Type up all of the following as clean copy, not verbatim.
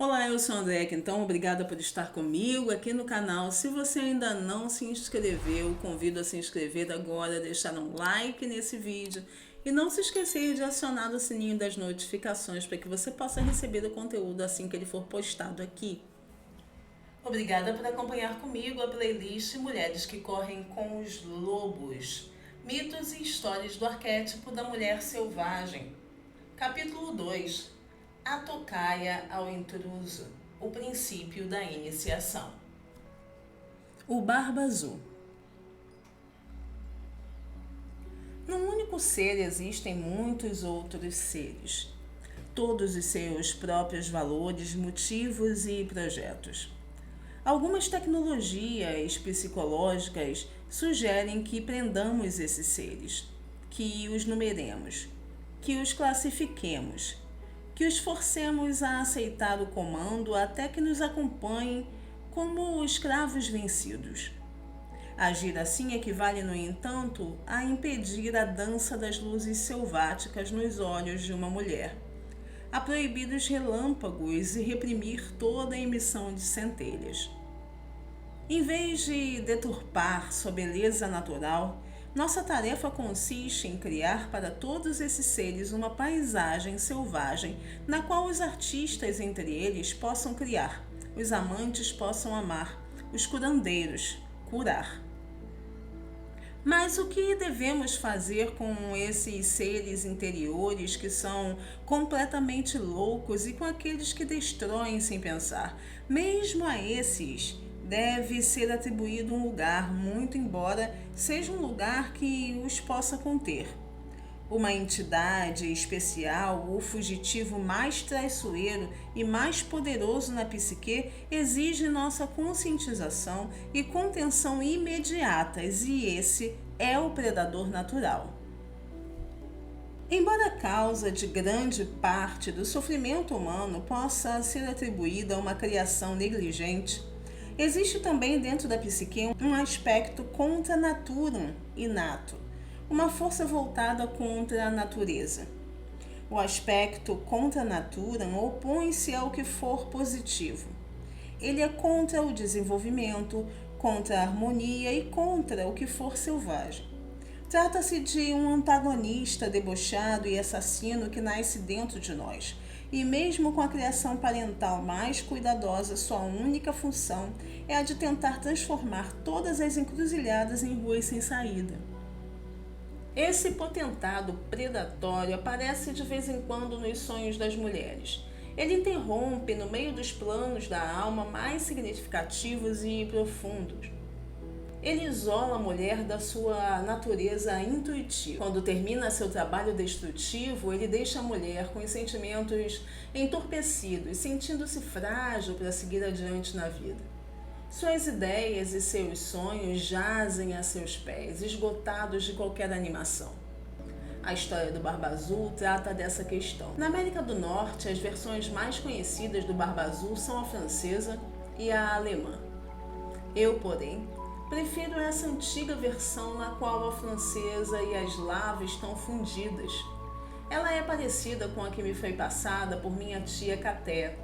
Olá, eu sou a André, então obrigada por estar comigo aqui no canal. Se você ainda não se inscreveu, convido a se inscrever agora, deixar um like nesse vídeo e não se esquecer de acionar o sininho das notificações para que você possa receber o conteúdo assim que ele for postado aqui. Obrigada por acompanhar comigo a playlist Mulheres que Correm com os Lobos, mitos e histórias do arquétipo da mulher selvagem. Capítulo 2. A tocaia ao intruso, o princípio da iniciação. O Barba Azul. Num único ser existem muitos outros seres, todos os seus próprios valores, motivos e projetos. Algumas tecnologias psicológicas sugerem que prendamos esses seres, que os numeremos, que os classifiquemos, que os forcemos a aceitar o comando até que nos acompanhem como escravos vencidos. Agir assim equivale, no entanto, a impedir a dança das luzes selváticas nos olhos de uma mulher, a proibir os relâmpagos e reprimir toda a emissão de centelhas. Em vez de deturpar sua beleza natural, nossa tarefa consiste em criar para todos esses seres uma paisagem selvagem na qual os artistas entre eles possam criar, os amantes possam amar, os curandeiros curar. Mas o que devemos fazer com esses seres interiores que são completamente loucos e com aqueles que destroem sem pensar? Mesmo a esses deve ser atribuído um lugar, muito embora seja um lugar que os possa conter. Uma entidade especial, o fugitivo mais traiçoeiro e mais poderoso na psique, exige nossa conscientização e contenção imediatas, e esse é o predador natural. Embora a causa de grande parte do sofrimento humano possa ser atribuída a uma criação negligente, existe também dentro da psique um aspecto contra naturam inato, uma força voltada contra a natureza. O aspecto contra naturam opõe-se ao que for positivo. Ele é contra o desenvolvimento, contra a harmonia e contra o que for selvagem. Trata-se de um antagonista debochado e assassino que nasce dentro de nós. E mesmo com a criação parental mais cuidadosa, sua única função é a de tentar transformar todas as encruzilhadas em ruas sem saída. Esse potentado predatório aparece de vez em quando nos sonhos das mulheres. Ele interrompe no meio dos planos da alma mais significativos e profundos. Ele isola a mulher da sua natureza intuitiva. Quando termina seu trabalho destrutivo, ele deixa a mulher com os sentimentos entorpecidos, sentindo-se frágil para seguir adiante na vida. Suas ideias e seus sonhos jazem a seus pés, esgotados de qualquer animação. A história do Barba Azul trata dessa questão. Na América do Norte, as versões mais conhecidas do Barba Azul são a francesa e a alemã. Eu, porém, prefiro essa antiga versão na qual a francesa e a eslava estão fundidas. Ela é parecida com a que me foi passada por minha tia Caté.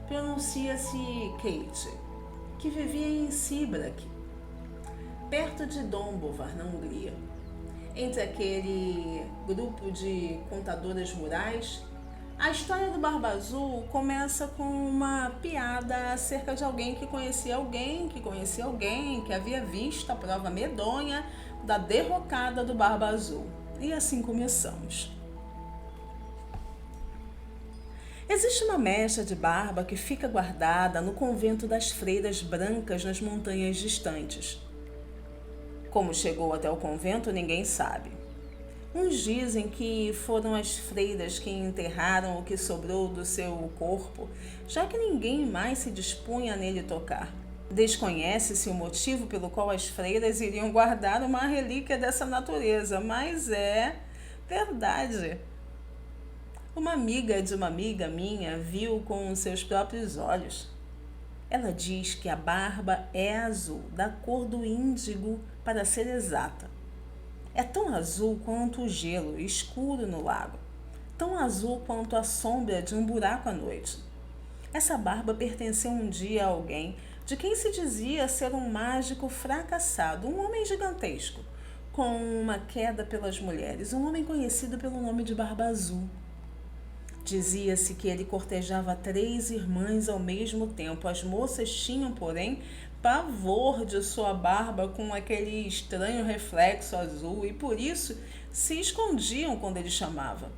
Pronuncia-se Kate, que vivia em Sibrak, perto de Dombovar, na Hungria. Entre aquele grupo de contadoras rurais, a história do Barba Azul começa com uma piada acerca de alguém que conhecia alguém, que havia visto a prova medonha da derrocada do Barba Azul. E assim começamos. Existe uma mecha de barba que fica guardada no convento das freiras brancas nas montanhas distantes. Como chegou até o convento, ninguém sabe. Uns dizem que foram as freiras que enterraram o que sobrou do seu corpo, já que ninguém mais se dispunha a nele tocar. Desconhece-se o motivo pelo qual as freiras iriam guardar uma relíquia dessa natureza, mas é verdade. Uma amiga de uma amiga minha viu com seus próprios olhos. Ela diz que a barba é azul, da cor do índigo, para ser exata. É tão azul quanto o gelo escuro no lago, tão azul quanto a sombra de um buraco à noite. Essa barba pertenceu um dia a alguém de quem se dizia ser um mágico fracassado, um homem gigantesco, com uma queda pelas mulheres, um homem conhecido pelo nome de Barba Azul. Dizia-se que ele cortejava 3 irmãs ao mesmo tempo. As moças tinham, porém, pavor de sua barba com aquele estranho reflexo azul e por isso se escondiam quando ele chamava.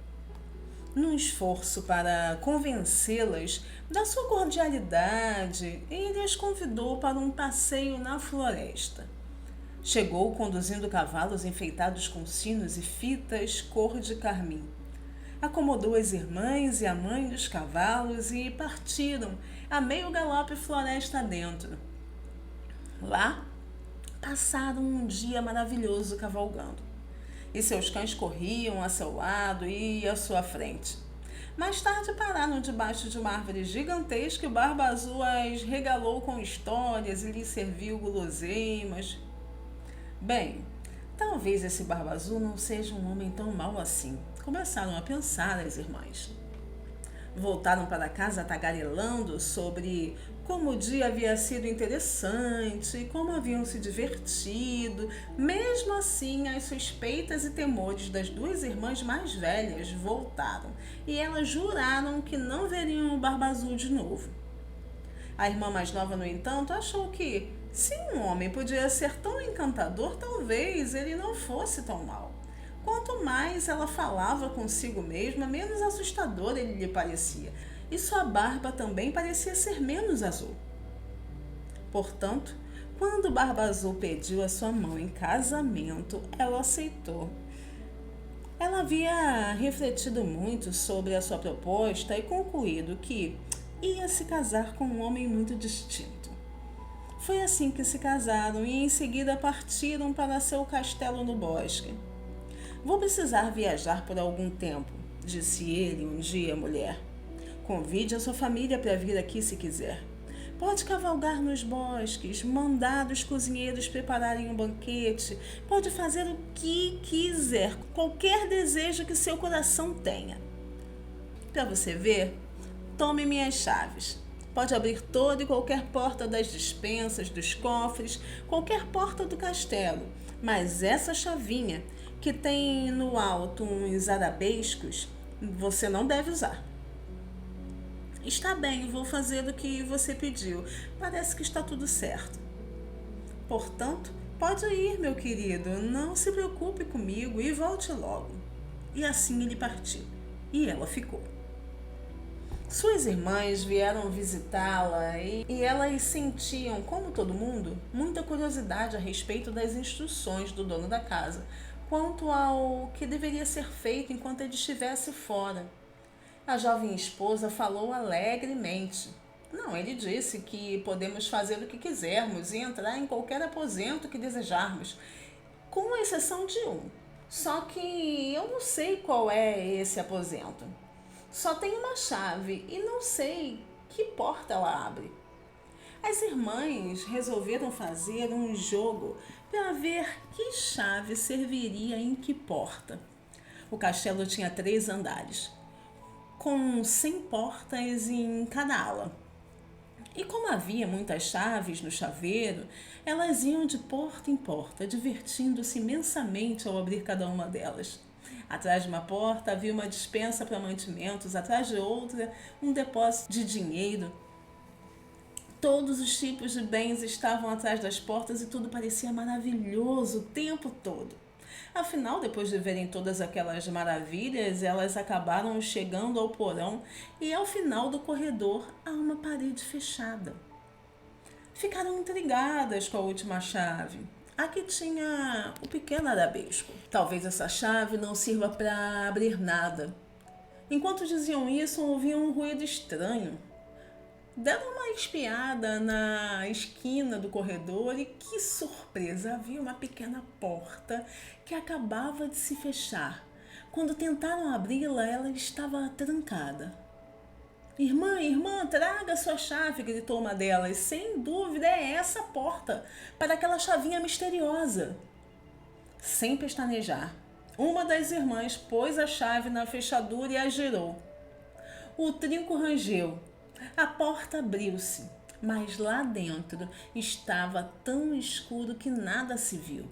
Num esforço para convencê-las da sua cordialidade, ele as convidou para um passeio na floresta. Chegou conduzindo cavalos enfeitados com sinos e fitas cor de carmim. Acomodou as irmãs e a mãe dos cavalos e partiram a meio galope floresta dentro. Lá, passaram um dia maravilhoso cavalgando. E seus cães corriam a seu lado e à sua frente. Mais tarde pararam debaixo de uma árvore gigantesca e Barba Azul as regalou com histórias e lhes serviu guloseimas. Bem, talvez esse Barba Azul não seja um homem tão mau assim. Começaram a pensar as irmãs. Voltaram para casa tagarelando sobre como o dia havia sido interessante, como haviam se divertido. Mesmo assim, as suspeitas e temores das 2 irmãs mais velhas voltaram e elas juraram que não veriam o Barba Azul de novo. A irmã mais nova, no entanto, achou que, se um homem podia ser tão encantador, talvez ele não fosse tão mau. Quanto mais ela falava consigo mesma, menos assustador ele lhe parecia, e sua barba também parecia ser menos azul. Portanto, quando Barba Azul pediu a sua mão em casamento, ela aceitou. Ela havia refletido muito sobre a sua proposta e concluído que ia se casar com um homem muito distinto. Foi assim que se casaram e em seguida partiram para seu castelo no bosque. Vou precisar viajar por algum tempo, disse ele um dia à mulher. Convide a sua família para vir aqui se quiser. Pode cavalgar nos bosques, mandar os cozinheiros prepararem um banquete, pode fazer o que quiser, qualquer desejo que seu coração tenha. Para você ver, tome minhas chaves. Pode abrir toda e qualquer porta das despensas, dos cofres, qualquer porta do castelo, mas essa chavinha, que tem no alto uns arabescos, você não deve usar. Está bem, vou fazer o que você pediu. Parece que está tudo certo. Portanto, pode ir, meu querido. Não se preocupe comigo e volte logo. E assim ele partiu. E ela ficou. Suas irmãs vieram visitá-la e elas sentiam, como todo mundo, muita curiosidade a respeito das instruções do dono da casa, quanto ao que deveria ser feito enquanto ele estivesse fora. A jovem esposa falou alegremente. Não, ele disse que podemos fazer o que quisermos e entrar em qualquer aposento que desejarmos, com exceção de um. Só que eu não sei qual é esse aposento. Só tem uma chave e não sei que porta ela abre. As irmãs resolveram fazer um jogo para ver que chave serviria em que porta. O castelo tinha 3 andares, com 100 portas em cada ala. E como havia muitas chaves no chaveiro, elas iam de porta em porta, divertindo-se imensamente ao abrir cada uma delas. Atrás de uma porta havia uma despensa para mantimentos, atrás de outra um depósito de dinheiro. Todos os tipos de bens estavam atrás das portas e tudo parecia maravilhoso o tempo todo. Afinal, depois de verem todas aquelas maravilhas, elas acabaram chegando ao porão e ao final do corredor há uma parede fechada. Ficaram intrigadas com a última chave. Aqui tinha o pequeno arabesco. Talvez essa chave não sirva para abrir nada. Enquanto diziam isso, ouviam um ruído estranho. Deram uma espiada na esquina do corredor e, que surpresa, havia uma pequena porta que acabava de se fechar. Quando tentaram abri-la, ela estava trancada. Irmã, traga sua chave, gritou uma delas. Sem dúvida é essa porta, para aquela chavinha misteriosa. Sem pestanejar, uma das irmãs pôs a chave na fechadura e a girou. O trinco rangeu. A porta abriu-se, mas lá dentro estava tão escuro que nada se viu.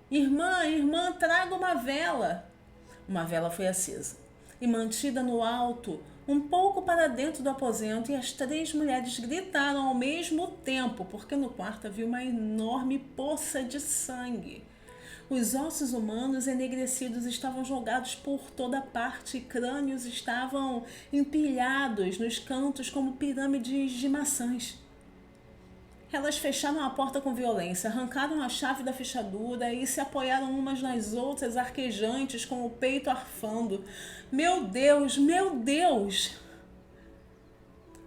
Irmã, irmã, traga uma vela! Uma vela foi acesa e mantida no alto, um pouco para dentro do aposento, e as 3 mulheres gritaram ao mesmo tempo, porque no quarto havia uma enorme poça de sangue. Os ossos humanos enegrecidos estavam jogados por toda parte e crânios estavam empilhados nos cantos como pirâmides de maçãs. Elas fecharam a porta com violência, arrancaram a chave da fechadura e se apoiaram umas nas outras, arquejantes, com o peito arfando. Meu Deus, meu Deus!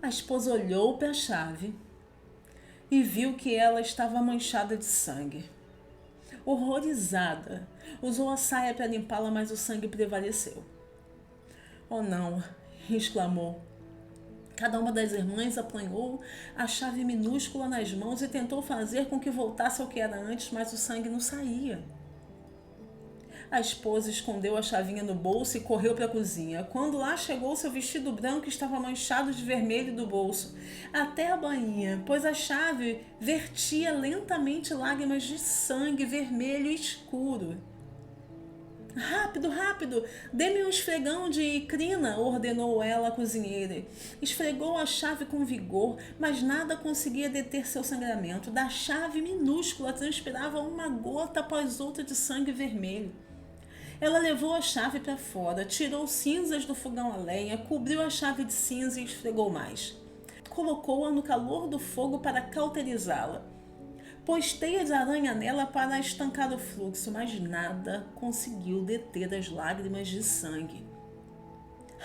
A esposa olhou para a chave e viu que ela estava manchada de sangue. Horrorizada, usou a saia para limpá-la, mas o sangue prevaleceu. Oh não! Exclamou. Cada uma das irmãs apanhou a chave minúscula nas mãos e tentou fazer com que voltasse ao que era antes, mas o sangue não saía. A esposa escondeu a chavinha no bolso e correu para a cozinha. Quando lá chegou, seu vestido branco estava manchado de vermelho do bolso até a bainha, pois a chave vertia lentamente lágrimas de sangue vermelho escuro. Rápido, rápido, dê-me um esfregão de crina, ordenou ela à cozinheira. Esfregou a chave com vigor, mas nada conseguia deter seu sangramento. Da chave minúscula transpirava uma gota após outra de sangue vermelho. Ela levou a chave para fora, tirou cinzas do fogão a lenha, cobriu a chave de cinza e esfregou mais. Colocou-a no calor do fogo para cauterizá-la. Pôs teia de aranha nela para estancar o fluxo, mas nada conseguiu deter as lágrimas de sangue.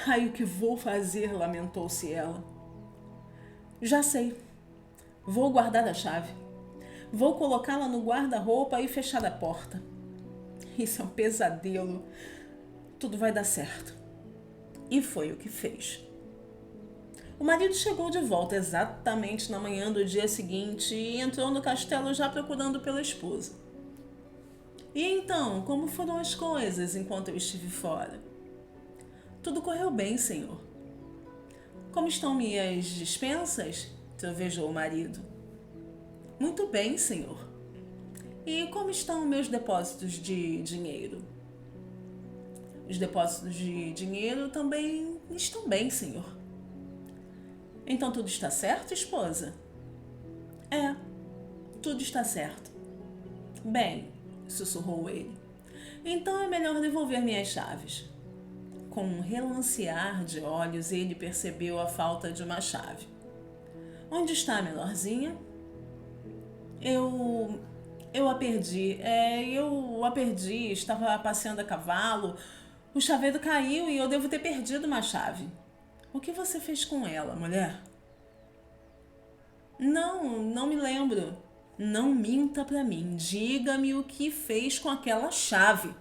Ai, o que vou fazer? Lamentou-se ela. Já sei. Vou guardar a chave. Vou colocá-la no guarda-roupa e fechar a porta. Isso é um pesadelo. Tudo vai dar certo. E foi o que fez. O marido chegou de volta exatamente na manhã do dia seguinte e entrou no castelo já procurando pela esposa. E então, como foram as coisas enquanto eu estive fora? Tudo correu bem, senhor. Como estão minhas dispensas? Trovejou o marido. Muito bem, senhor. E como estão meus depósitos de dinheiro? Os depósitos de dinheiro também estão bem, senhor. Então tudo está certo, esposa? É, tudo está certo. Bem, sussurrou ele. Então é melhor devolver minhas chaves. Com um relancear de olhos, ele percebeu a falta de uma chave. Onde está, menorzinha? Eu a perdi. Eu a perdi. Estava passeando a cavalo. O chaveiro caiu e eu devo ter perdido uma chave. O que você fez com ela, mulher? Não me lembro. Não minta para mim. Diga-me o que fez com aquela chave.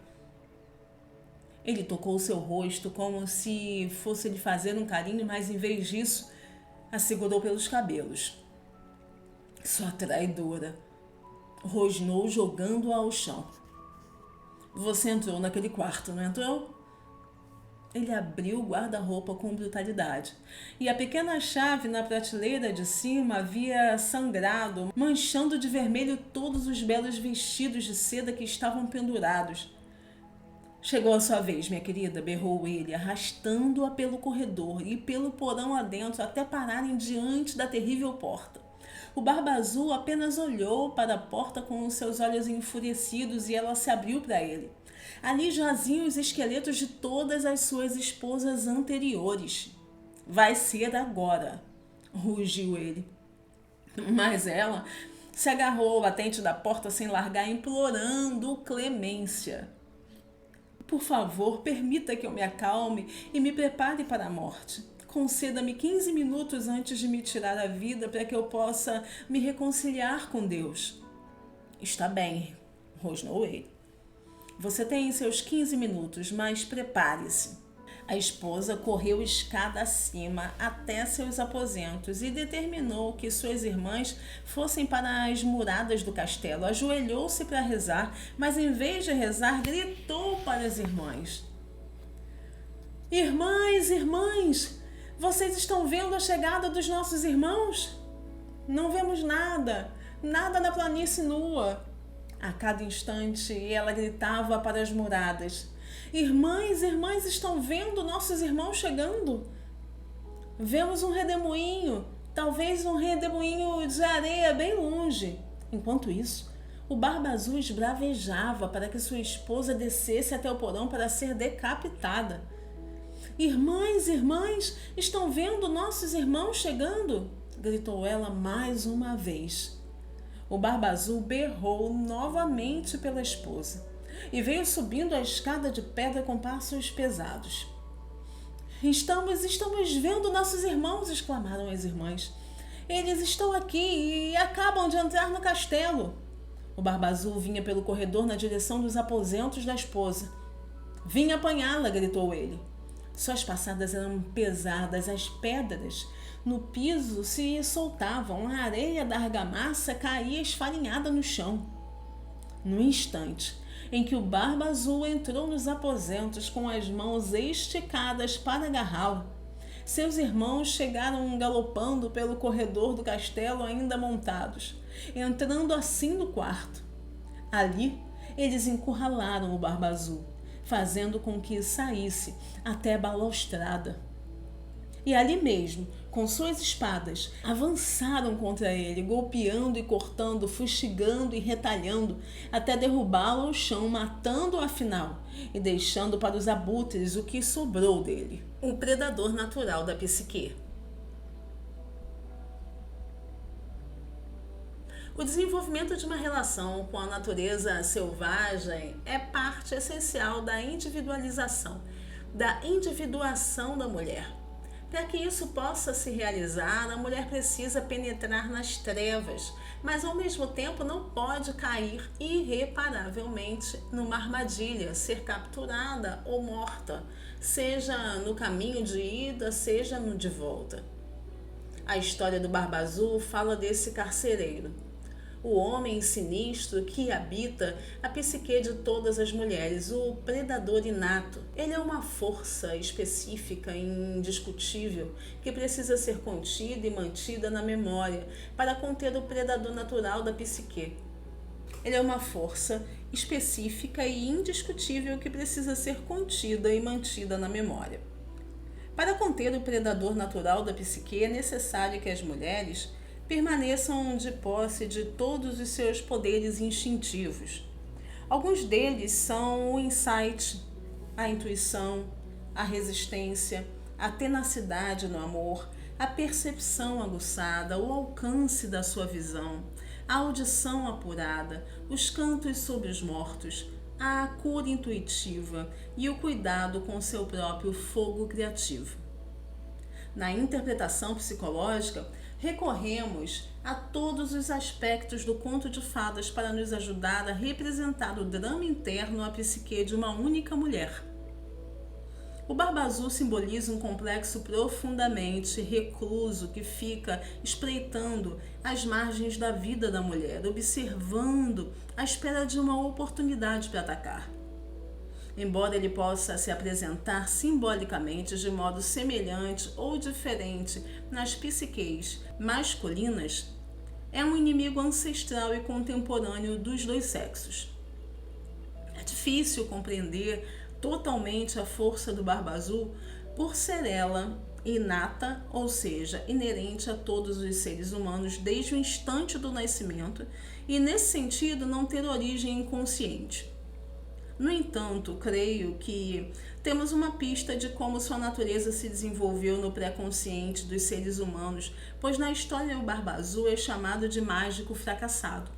Ele tocou seu rosto como se fosse lhe fazer um carinho, mas em vez disso, a segurou pelos cabelos. Sua traidora, rosnou jogando-a ao chão. Você entrou naquele quarto, não entrou? Ele abriu o guarda-roupa com brutalidade, e a pequena chave na prateleira de cima havia sangrado, manchando de vermelho todos os belos vestidos de seda que estavam pendurados. Chegou a sua vez, minha querida, berrou ele, arrastando-a pelo corredor e pelo porão adentro até pararem diante da terrível porta. O Barba Azul apenas olhou para a porta com os seus olhos enfurecidos e ela se abriu para ele. Ali jaziam os esqueletos de todas as suas esposas anteriores. Vai ser agora, rugiu ele. Mas ela se agarrou ao batente da porta sem largar, implorando clemência. Por favor, permita que eu me acalme e me prepare para a morte. Conceda-me 15 minutos antes de me tirar a vida para que eu possa me reconciliar com Deus. Está bem, rosnou ele. Você tem seus 15 minutos, mas prepare-se. A esposa correu escada acima até seus aposentos e determinou que suas irmãs fossem para as muradas do castelo. Ajoelhou-se para rezar, mas em vez de rezar, gritou para as irmãs. Irmãs, irmãs, Vocês estão vendo a chegada dos nossos irmãos? Não vemos nada, nada na planície nua. A cada instante ela gritava para as muradas: Irmãs, irmãs, estão vendo nossos irmãos chegando? Vemos um redemoinho, talvez um redemoinho de areia bem longe. Enquanto isso, o Barba Azul esbravejava para que sua esposa descesse até o porão para ser decapitada. Irmãs, irmãs, estão vendo nossos irmãos chegando? Gritou ela mais uma vez. O Barba Azul berrou novamente pela esposa e veio subindo a escada de pedra com passos pesados. Estamos vendo nossos irmãos, exclamaram as irmãs. Eles estão aqui e acabam de entrar no castelo. O Barba Azul vinha pelo corredor na direção dos aposentos da esposa. Vim apanhá-la, gritou ele. Suas passadas eram pesadas, as pedras no piso se soltavam, a areia da argamassa caía esfarinhada no chão. No instante em que o Barba Azul entrou nos aposentos com as mãos esticadas para agarrá-lo, seus irmãos chegaram galopando pelo corredor do castelo ainda montados, entrando assim no quarto. Ali, eles encurralaram o Barba Azul, fazendo com que saísse até a balaustrada. E ali mesmo, com suas espadas, avançaram contra ele, golpeando e cortando, fustigando e retalhando, até derrubá-lo ao chão, matando-o afinal e deixando para os abutres o que sobrou dele, o predador natural da psique. O desenvolvimento de uma relação com a natureza selvagem é parte essencial da individualização, da individuação da mulher. Para que isso possa se realizar, a mulher precisa penetrar nas trevas, mas ao mesmo tempo não pode cair irreparavelmente numa armadilha, ser capturada ou morta, seja no caminho de ida, seja no de volta. A história do Barba Azul fala desse carcereiro, o homem sinistro que habita a psique de todas as mulheres, o predador inato. Ele é uma força específica e indiscutível que precisa ser contida e mantida na memória para conter o predador natural da psique. Ele é uma força específica e indiscutível que precisa ser contida e mantida na memória. Para conter o predador natural da psique, é necessário que as mulheres permaneçam de posse de todos os seus poderes instintivos. Alguns deles são o insight, a intuição, a resistência, a tenacidade no amor, a percepção aguçada, o alcance da sua visão, a audição apurada, os cantos sobre os mortos, a cura intuitiva e o cuidado com seu próprio fogo criativo. Na interpretação psicológica, recorremos a todos os aspectos do conto de fadas para nos ajudar a representar o drama interno à psique de uma única mulher. O Barba Azul simboliza um complexo profundamente recluso que fica espreitando as margens da vida da mulher, observando à espera de uma oportunidade para atacar. Embora ele possa se apresentar simbolicamente de modo semelhante ou diferente nas psiques masculinas, é um inimigo ancestral e contemporâneo dos dois sexos. É difícil compreender totalmente a força do Barba Azul por ser ela inata, ou seja, inerente a todos os seres humanos desde o instante do nascimento e, nesse sentido, não ter origem inconsciente. No entanto, creio que temos uma pista de como sua natureza se desenvolveu no pré-consciente dos seres humanos, pois na história o Barba Azul é chamado de mágico fracassado.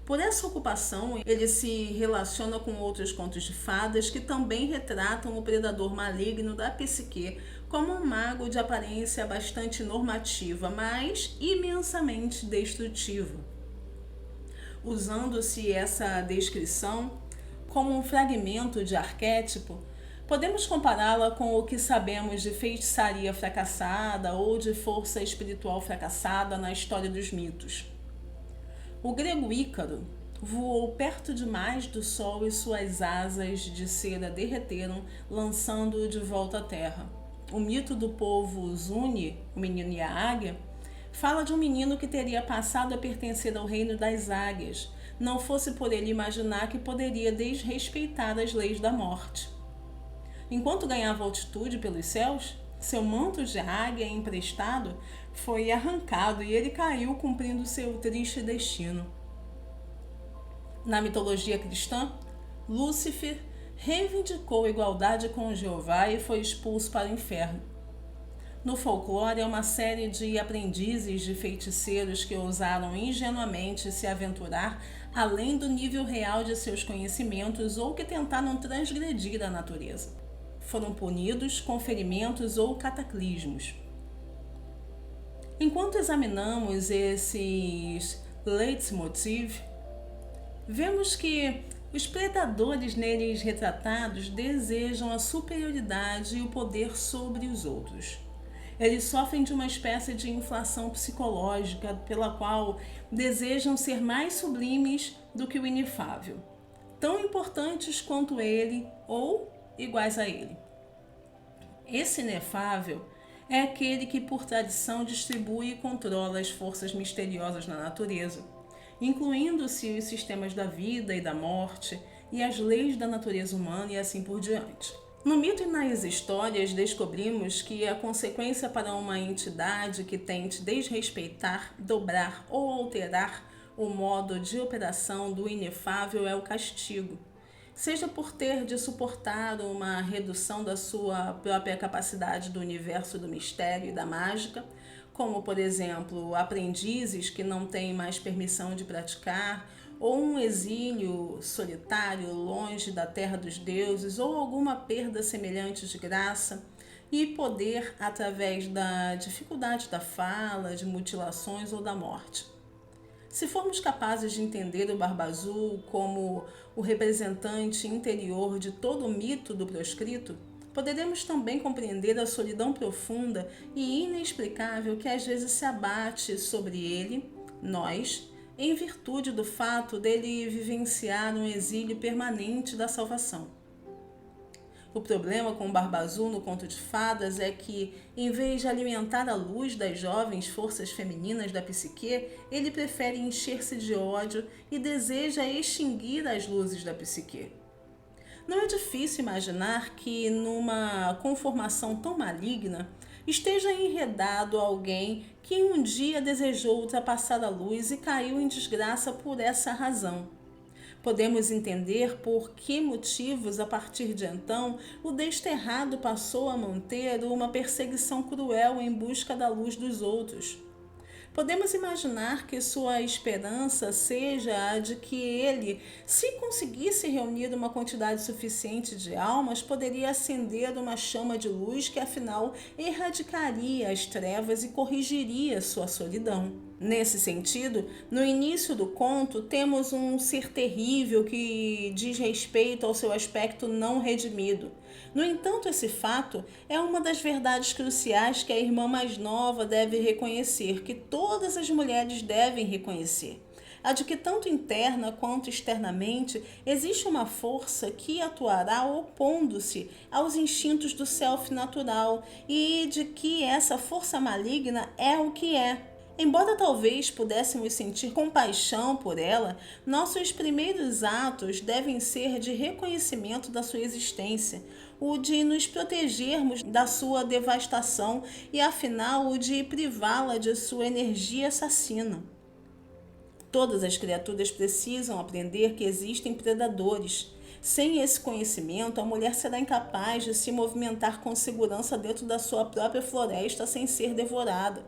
Por essa ocupação, ele se relaciona com outros contos de fadas que também retratam o predador maligno da psique como um mago de aparência bastante normativa, mas imensamente destrutivo. Usando-se essa descrição como um fragmento de arquétipo, podemos compará-la com o que sabemos de feitiçaria fracassada ou de força espiritual fracassada na história dos mitos. O grego Ícaro voou perto demais do sol e suas asas de cera derreteram, lançando-o de volta à terra. o mito do povo Zuni, o menino e a águia, fala de um menino que teria passado a pertencer ao reino das águias, não fosse por ele imaginar que poderia desrespeitar as leis da morte. Enquanto ganhava altitude pelos céus, seu manto de águia emprestado foi arrancado e ele caiu cumprindo seu triste destino. Na mitologia cristã, Lúcifer reivindicou igualdade com Jeová e foi expulso para o inferno. No folclore, é uma série de aprendizes de feiticeiros que ousaram ingenuamente se aventurar além do nível real de seus conhecimentos ou que tentaram transgredir a natureza. Foram punidos com ferimentos ou cataclismos. Enquanto examinamos esses leitmotiv, vemos que os predadores neles retratados desejam a superioridade e o poder sobre os outros. Eles sofrem de uma espécie de inflação psicológica pela qual desejam ser mais sublimes do que o inefável, tão importantes quanto ele ou iguais a ele. Esse inefável é aquele que, por tradição, distribui e controla as forças misteriosas na natureza, incluindo-se os sistemas da vida e da morte e as leis da natureza humana e assim por diante. No mito e nas histórias, descobrimos que a consequência para uma entidade que tente desrespeitar, dobrar ou alterar o modo de operação do inefável é o castigo, seja por ter de suportar uma redução da sua própria capacidade do universo do mistério e da mágica, como, por exemplo, aprendizes que não têm mais permissão de praticar, ou um exílio solitário longe da terra dos deuses, ou alguma perda semelhante de graça, e poder através da dificuldade da fala, de mutilações ou da morte. Se formos capazes de entender o Barba Azul como o representante interior de todo o mito do proscrito, poderemos também compreender a solidão profunda e inexplicável que às vezes se abate sobre ele, nós, em virtude do fato dele vivenciar um exílio permanente da salvação. O problema com o Barba Azul no Conto de Fadas é que, em vez de alimentar a luz das jovens forças femininas da psique, ele prefere encher-se de ódio e deseja extinguir as luzes da psique. Não é difícil imaginar que, numa conformação tão maligna, esteja enredado alguém que um dia desejou ultrapassar a luz e caiu em desgraça por essa razão. Podemos entender por que motivos, a partir de então, o desterrado passou a manter uma perseguição cruel em busca da luz dos outros. Podemos imaginar que sua esperança seja a de que ele, se conseguisse reunir uma quantidade suficiente de almas, poderia acender uma chama de luz que, afinal, erradicaria as trevas e corrigiria sua solidão. Nesse sentido, no início do conto, temos um ser terrível que diz respeito ao seu aspecto não redimido. No entanto, esse fato é uma das verdades cruciais que a irmã mais nova deve reconhecer, que todas as mulheres devem reconhecer. A de que tanto interna quanto externamente existe uma força que atuará opondo-se aos instintos do self natural e de que essa força maligna é o que é. Embora talvez pudéssemos sentir compaixão por ela, nossos primeiros atos devem ser de reconhecimento da sua existência, o de nos protegermos da sua devastação e, afinal, o de privá-la de sua energia assassina. Todas as criaturas precisam aprender que existem predadores. Sem esse conhecimento, a mulher será incapaz de se movimentar com segurança dentro da sua própria floresta sem ser devorada.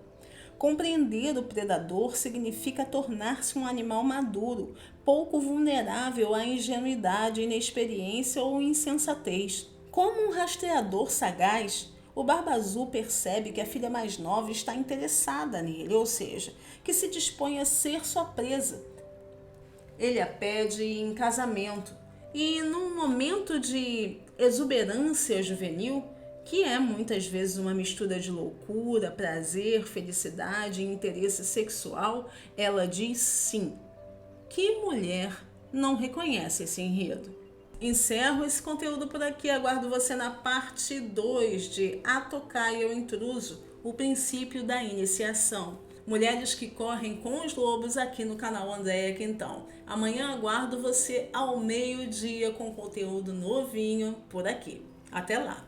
Compreender o predador significa tornar-se um animal maduro, pouco vulnerável à ingenuidade, inexperiência ou insensatez. Como um rastreador sagaz, o Barba Azul percebe que a filha mais nova está interessada nele, ou seja, que se dispõe a ser sua presa. Ele a pede em casamento e, num momento de exuberância juvenil, que é muitas vezes uma mistura de loucura, prazer, felicidade e interesse sexual, ela diz sim. Que mulher não reconhece esse enredo? Encerro esse conteúdo por aqui. Aguardo você na parte 2 de A Tocaia ao Intruso, o princípio da iniciação. Mulheres que correm com os lobos aqui no canal Andréa Quintão. Amanhã aguardo você ao meio-dia com conteúdo novinho por aqui. Até lá!